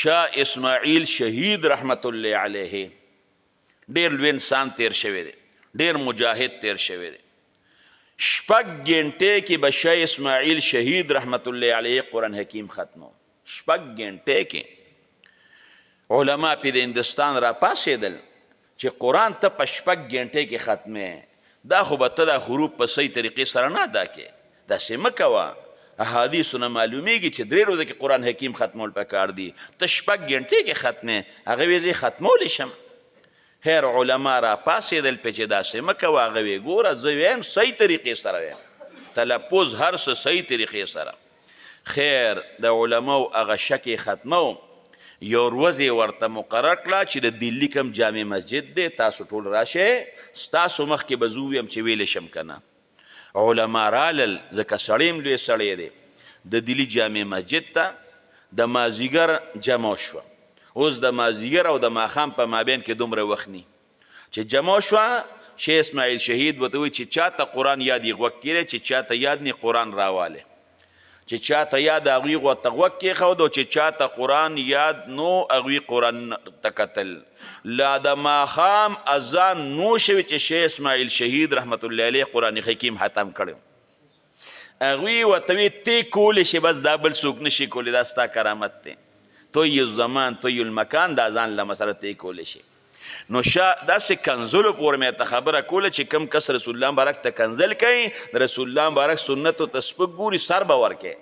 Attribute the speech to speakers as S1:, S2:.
S1: شاه اسماعیل شهید رحمت الله علیه ډیر لوی انسان تیر شوی دی، ډیر مجاهد تیر شوی دی. 6 غنټې کې به شاه اسماعیل شهید رحمت الله علیه قرآن حکیم ختمو. 6 غنټې کې علما په د هندوستان را پاسېدل چې قرآن ته په 6 غنټې کې ختمه. دا خو به ته دا حروف په صحیح طریقې سره نه ادا کې، داسې مه کوه. احادیثونه معلومیږي چې 3 ورځې کې قرآن حکیم ختمول پکار دي، ته 6 غنټې کې ختمه، هغه وی زه ختمولی شم. خیر علما را پاسېدل په چې داسې مه کوه. هغه وی ګوره زه ویم صحیح طریقې سره ویم، تلفظ هر څه صحیح طریقې سره. خیر د علماو هغه شک ختمو. یو ورځ ورته مقرر کړه چې د دلی کوم جامع مسجد دی، تاسو ټول راشئ، ستاسو مخکې به زه ویم چې ویلی شم که نه. علما رالل، ځکه سړی هم لوی سړی دی. د دلی جامع مسجد ته د مازدیګر جمع شوه. اوس د مازدیګر او د ماښام په مابین کې دومره وخت نی چې جمع شوه. شیخ اسماعیل شهید ورته وایي چې چاته قرآن یاد یې غوږ کیری، چې چاته یاد نی قرآن راوالی، چې چاته یاد هغوی ورته غوږ کېښود، او چې چاته قرآن یاد نو هغوی قرآن ته کتل. لا د ماښام اذان نو شوي چې شیخ اسماعیل شهید رحمت الله علیه قرآن حکیم ختم کړی. هغوی ورته وی تی کولی شي، بس دا بل څوک نشي کولی، دا ستا کرامت دی. توی الزمان توی المکان، دا ځان له مسله تی کولی شي. نو شاه داسې کنزلو پورې مې ته خبره کوله چې کم کس رسول الله مبارک ته کنزل کوي، د رسول الله مبارک سنتو ته سپک ګوري، سر به ورکوي.